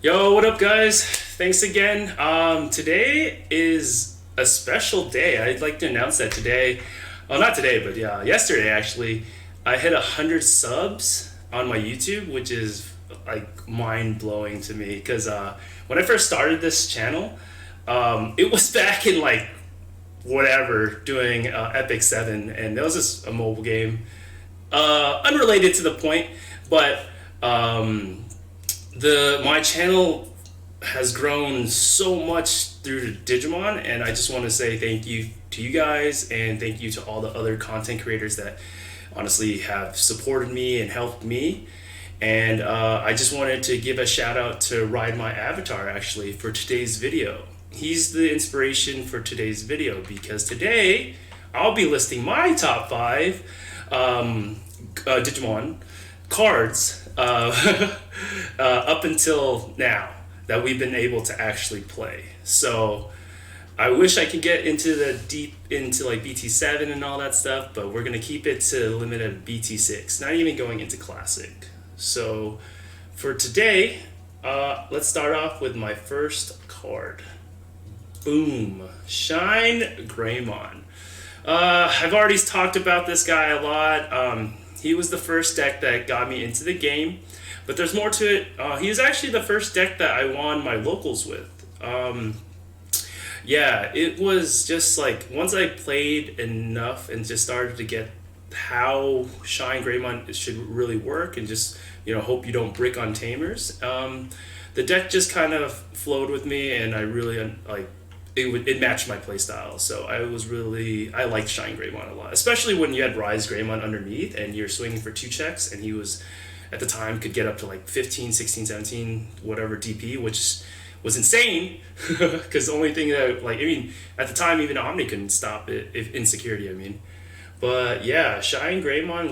Yo, what up, guys? Thanks again. Today is a special day. I'd like to announce that today, well, not today, but yeah, yesterday actually, I hit 100 subs on my YouTube, which is like mind blowing to me because when I first started this channel, it was back in like whatever doing Epic 7, and that was just a mobile game, unrelated to the point, but the my channel has grown so much through Digimon, and I just want to say thank you to you guys and thank you to all the other content creators that honestly have supported me and helped me. And I just wanted to give a shout out to RideMyAvatar actually for today's video. He's the inspiration for today's video because today I'll be listing my top 5 Digimon cards up until now that we've been able to actually play. So I wish I could get into the deep into like BT7 and all that stuff, but we're gonna keep it to limited BT6, not even going into classic. So for today, let's start off with my first card. Boom, Shine Greymon. I've already talked about this guy a lot. He was the first deck that got me into the game, but there's more to it. He was actually the first deck that I won my locals with. Yeah, it was just like once I played enough and just started to get how Shine Greymon should really work and just, hope you don't brick on Tamers. The deck just kind of flowed with me, and I really it matched my playstyle. So I liked Shine Greymon a lot, especially when you had Rise Greymon underneath and you're swinging for 2 checks, and he was at the time could get up to like 15, 16, 17, whatever DP, which was insane because the only thing that at the time even Omni couldn't stop it, if insecurity, I mean. But yeah, Shine Greymon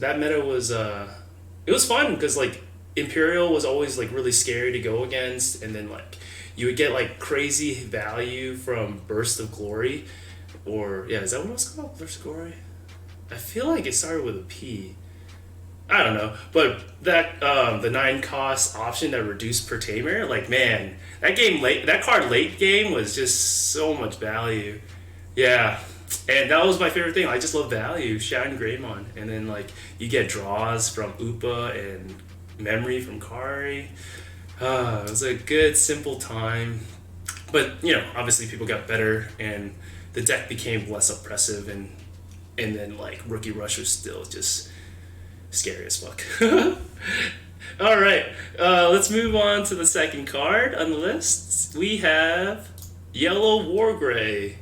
that meta was it was fun because like Imperial was always like really scary to go against, and then like you would get like crazy value from Burst of Glory, or yeah, is that what it was called? Burst of Glory? I feel like it started with a P. I don't know, but that the 9 cost option that reduced per tamer, like man, that card late game was just so much value. Yeah, and that was my favorite thing. I just love value, Shine Greymon, and then like you get draws from Upa and memory from Kari. It was a good, simple time. But, obviously people got better and the deck became less oppressive, and then like Rookie Rush was still just scary as fuck. Alright, let's move on to the second card on the list. We have Yellow Wargrey.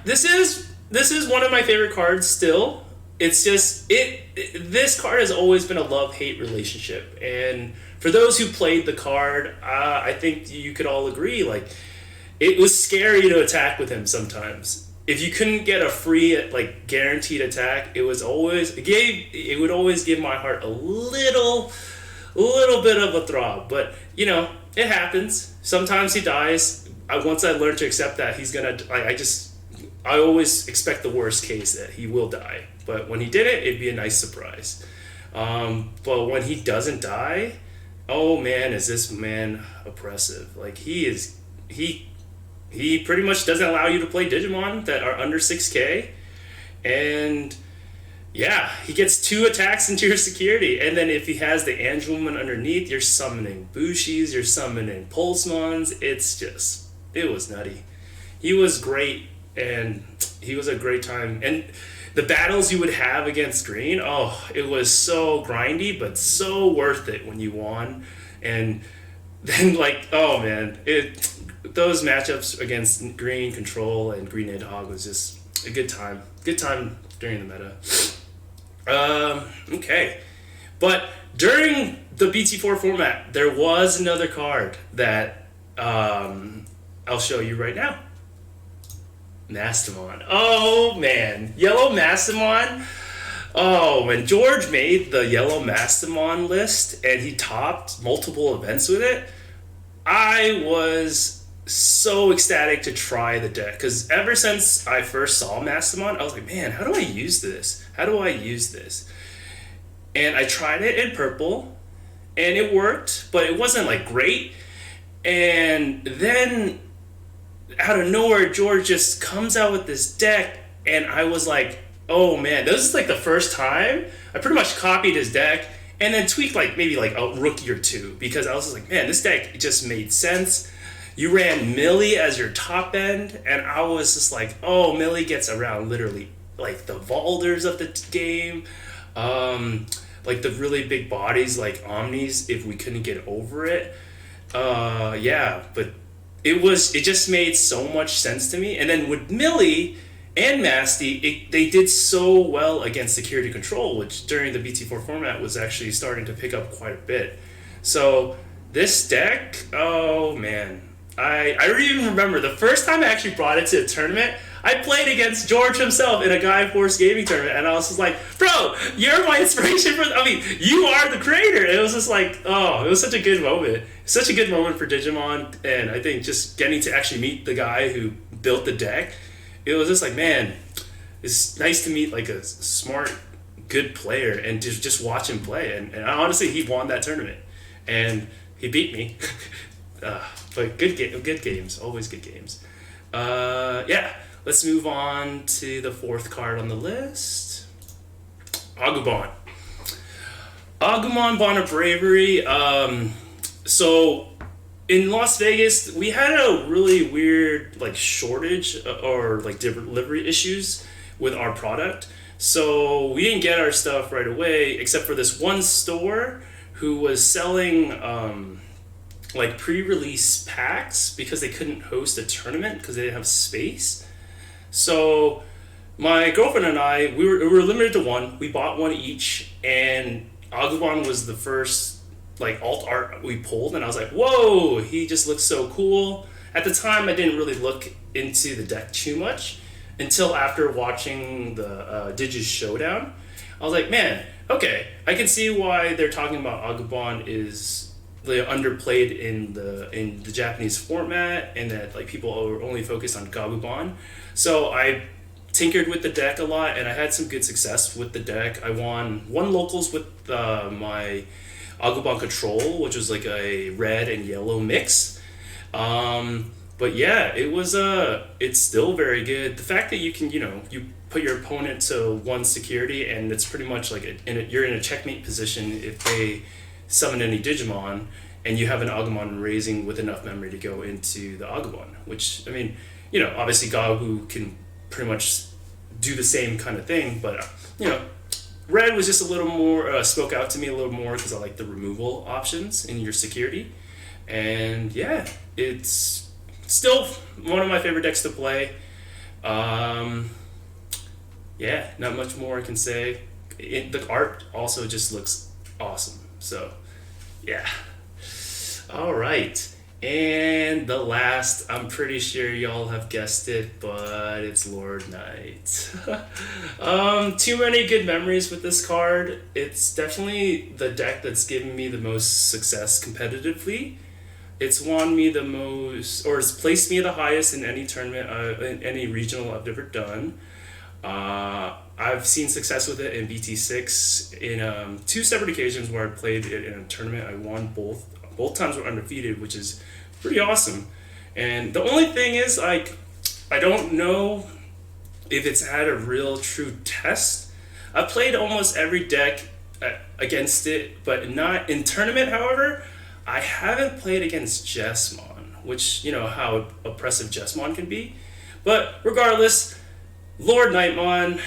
This is one of my favorite cards still. It's just this card has always been a love-hate relationship, and for those who played the card, I think you could all agree, like, it was scary to attack with him sometimes. If you couldn't get a free, like, guaranteed attack, it would always give my heart a little bit of a throb. But, it happens. Sometimes he dies. Once I learned to accept that he's gonna, I always expect the worst case, that he will die. But when he did it, it'd be a nice surprise. But when he doesn't die, oh man, is this man oppressive. Like he pretty much doesn't allow you to play Digimon that are under 6k. And yeah, he gets 2 attacks into your security. And then if he has the Angelman underneath, you're summoning Bushis, you're summoning Pulsemons. It was nutty. He was great, and he was a great time. And the battles you would have against Green, it was so grindy, but so worth it when you won. And then, like, oh man, those matchups against Green Control and Green Nidhogg was just a good time. Good time during the meta. Okay. But during the BT4 format, there was another card that I'll show you right now. Massimon. Oh man, Yellow Massimon. Oh, when George made the Yellow Mastemon list and he topped multiple events with it, I was so ecstatic to try the deck. Because ever since I first saw Massimon, I was like, man, how do I use this? How do I use this? And I tried it in purple, and it worked, but it wasn't like great. And then out of nowhere, George just comes out with this deck, and I was like, oh man, this is like the first time I pretty much copied his deck and then tweaked like maybe like a rookie or two, because I was just like, man, this deck just made sense. You ran Millie as your top end, and I was just like, oh, Millie gets around literally like the Valders of the game, like the really big bodies like Omnis if we couldn't get over it. Yeah, but it just made so much sense to me. And then with Millie and Masty, they did so well against security control, which during the BT4 format was actually starting to pick up quite a bit. So this deck, oh man, I even remember the first time I actually brought it to a tournament. I played against George himself in a Guy Force Gaming tournament, and I was just like, bro, you're my inspiration for, I mean, you are the creator. It was just like, oh, it was such a good moment. Such a good moment for Digimon, and I think just getting to actually meet the guy who built the deck, it was just like, man, it's nice to meet like a smart, good player and just watch him play. And honestly, he won that tournament, and he beat me. But good games, always good games. Yeah, let's move on to the fourth card on the list. Agavon. Agumon Bond of Bravery. So in Las Vegas, we had a really weird like shortage or like delivery issues with our product. So we didn't get our stuff right away, except for this one store who was selling like pre-release packs because they couldn't host a tournament because they didn't have space. So my girlfriend and I, we were limited to one. We bought one each, and Agavon was the first like alt art we pulled, and I was like, whoa, he just looks so cool. At the time, I didn't really look into the deck too much until after watching the Digi-Showdown. I was like, man, okay, I can see why they're talking about Agavon is underplayed in the Japanese format, and that like people are only focused on Gabumon. So I tinkered with the deck a lot, and I had some good success with the deck. I won one locals with my Agavon Control, which was like a red and yellow mix. But yeah, it's still very good. The fact that you can, you put your opponent to one security, and it's pretty much like you're in a checkmate position if they summon any Digimon, and you have an Agumon raising with enough memory to go into the Agavon, which, I mean, obviously Gabu can pretty much do the same kind of thing, but, red was just a little more, spoke out to me a little more because I like the removal options in your security. And yeah, it's still one of my favorite decks to play. Yeah, not much more I can say. The art also just looks awesome. So, yeah. All right. And the last, I'm pretty sure y'all have guessed it, but it's Lord Knight. Too many good memories with this card. It's definitely the deck that's given me the most success competitively. It's won me the most, or it's placed me the highest in any tournament, in any regional I've ever done. I've seen success with it in BT6 in 2 separate occasions where I played it in a tournament. I won both. Both times were undefeated, which is pretty awesome. And the only thing is, like, I don't know if it's had a real true test. I played almost every deck against it, but not in tournament. However, I haven't played against Jesmon, which, how oppressive Jesmon can be. But regardless, Lord Knightmon,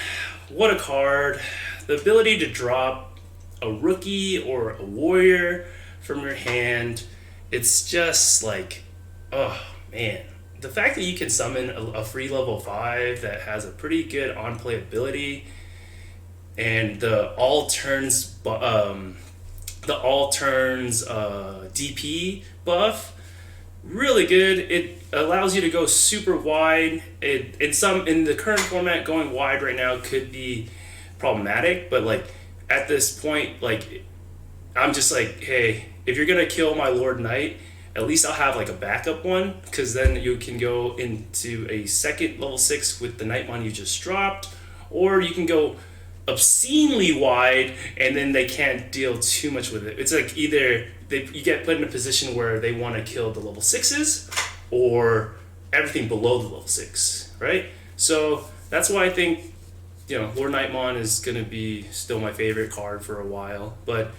what a card. The ability to drop a rookie or a warrior from your hand, it's just like, oh man. The fact that you can summon a free level 5 that has a pretty good on-play ability, and the all turns DP buff, really good. It allows you to go super wide. In the current format, going wide right now could be problematic, but like at this point, like I'm just like, hey, if you're gonna kill my Lord Knight, at least I'll have like a backup one, because then you can go into a second level 6 with the Knightmon you just dropped, or you can go obscenely wide, and then they can't deal too much with it. It's like either you get put in a position where they want to kill the level 6s or everything below the level 6, right? So that's why I think, Lord Nightmon is going to be still my favorite card for a while. But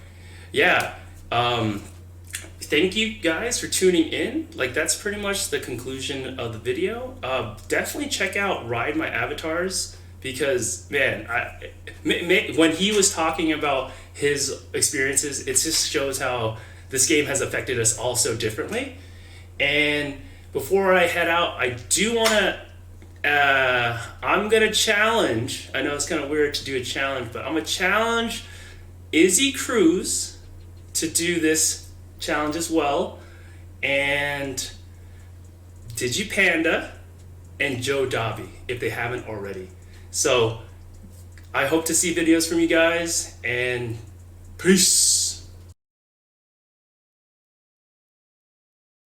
yeah, thank you guys for tuning in. Like, that's pretty much the conclusion of the video. Definitely check out RideMyAvatars, because man, when he was talking about his experiences, it just shows how this game has affected us all so differently. And before I head out, I do want to I'm gonna challenge, I know it's kind of weird to do a challenge, but I'm gonna challenge Izzy Cruz to do this challenge as well, and Digi-Panda and Jodobbi, if they haven't already. So I hope to see videos from you guys, and peace.